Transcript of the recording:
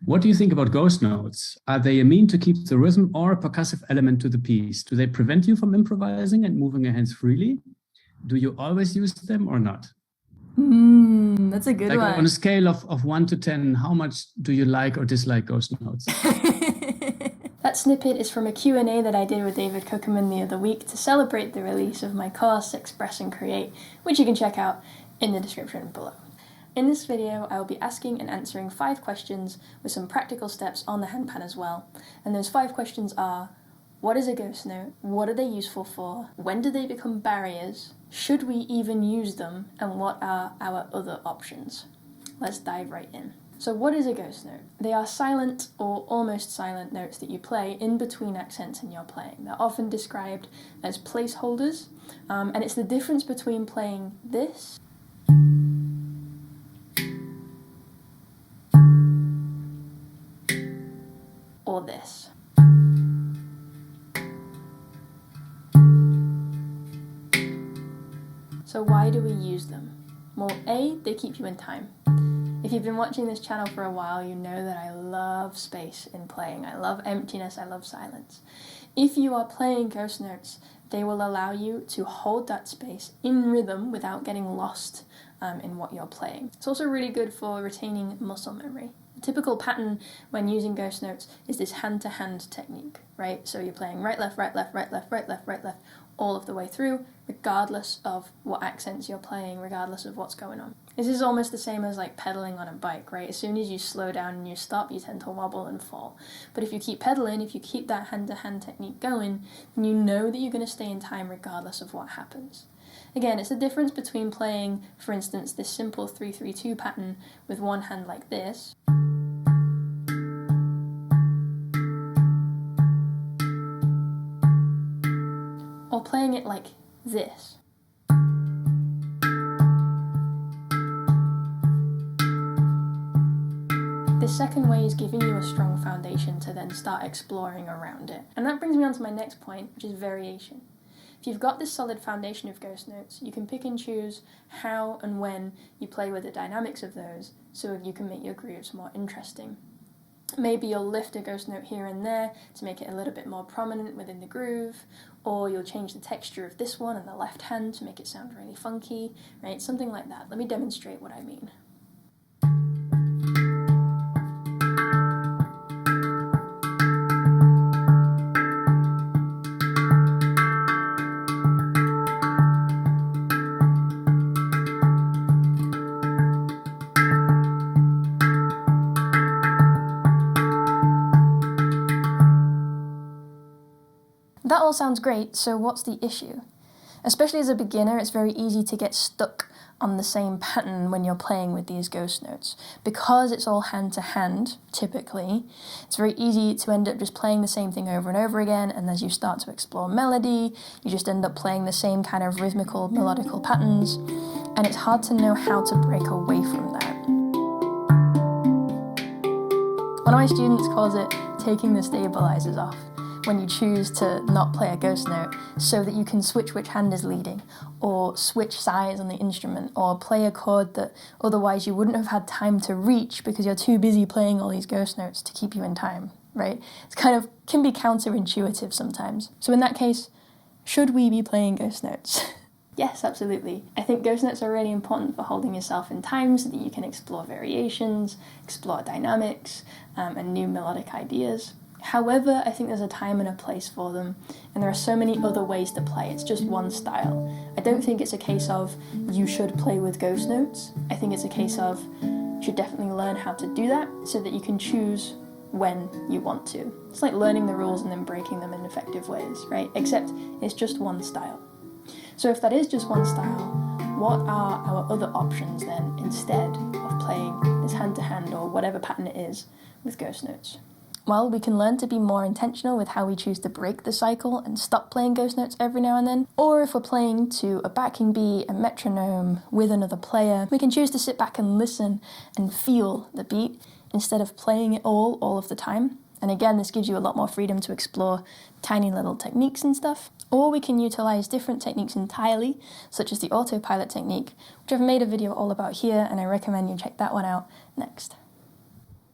What do you think about ghost notes? Are they a mean to keep the rhythm or a percussive element to the piece? Do they prevent you from improvising and moving your hands freely? Do you always use them or not? That's a good one. On a scale of 1 to 10, how much do you like or dislike ghost notes? That snippet is from a Q&A that I did with David Cookerman the other week to celebrate the release of my course, Express and Create, which you can check out in the description below. In this video, I will be asking and answering 5 questions with some practical steps on the handpan as well. And those 5 questions are: what is a ghost note? What are they useful for? When do they become barriers? Should we even use them? And what are our other options? Let's dive right in. So what is a ghost note? They are silent or almost silent notes that you play in between accents in your playing. They're often described as placeholders, and it's the difference between playing this or this. So why do we use them? Well, A, they keep you in time. If you've been watching this channel for a while, you know that I love space in playing. I love emptiness, I love silence. If you are playing ghost notes, they will allow you to hold that space in rhythm without getting lost in what you're playing. It's also really good for retaining muscle memory. A typical pattern when using ghost notes is this hand-to-hand technique, right? So you're playing right, left, right, left, right, left, right, left, right, left, all of the way through, regardless of what accents you're playing, regardless of what's going on. This is almost the same as like pedaling on a bike, right? As soon as you slow down and you stop, you tend to wobble and fall. But if you keep pedaling, if you keep that hand-to-hand technique going, then you know that you're going to stay in time regardless of what happens. Again, it's the difference between playing, for instance, this simple 3-3-2 pattern with one hand like this, or playing it like this. This second way is giving you a strong foundation to then start exploring around it. And that brings me on to my next point, which is variation. If you've got this solid foundation of ghost notes, you can pick and choose how and when you play with the dynamics of those so you can make your grooves more interesting. Maybe you'll lift a ghost note here and there to make it a little bit more prominent within the groove, or you'll change the texture of this one in the left hand to make it sound really funky, right? Something like that. Let me demonstrate what I mean. That all sounds great, so what's the issue? Especially as a beginner, it's very easy to get stuck on the same pattern when you're playing with these ghost notes. Because it's all hand-to-hand, typically, it's very easy to end up just playing the same thing over and over again, and as you start to explore melody, you just end up playing the same kind of rhythmical, melodical patterns, and it's hard to know how to break away from that. One of my students calls it taking the stabilizers off, when you choose to not play a ghost note so that you can switch which hand is leading, or switch sides on the instrument, or play a chord that otherwise you wouldn't have had time to reach because you're too busy playing all these ghost notes to keep you in time, right? It's can be counterintuitive sometimes. So in that case, should we be playing ghost notes? Yes, absolutely. I think ghost notes are really important for holding yourself in time so that you can explore variations, explore dynamics, and new melodic ideas. However, I think there's a time and a place for them, and there are so many other ways to play. It's just one style. I don't think it's a case of you should play with ghost notes. I think it's a case of you should definitely learn how to do that so that you can choose when you want to. It's like learning the rules and then breaking them in effective ways, right? Except it's just one style. So if that is just one style, what are our other options then instead of playing this hand-to-hand or whatever pattern it is with ghost notes? Well, we can learn to be more intentional with how we choose to break the cycle and stop playing ghost notes every now and then. Or if we're playing to a backing beat, a metronome, with another player, we can choose to sit back and listen and feel the beat instead of playing it all of the time. And again, this gives you a lot more freedom to explore tiny little techniques and stuff. Or we can utilize different techniques entirely, such as the autopilot technique, which I've made a video all about here, and I recommend you check that one out next.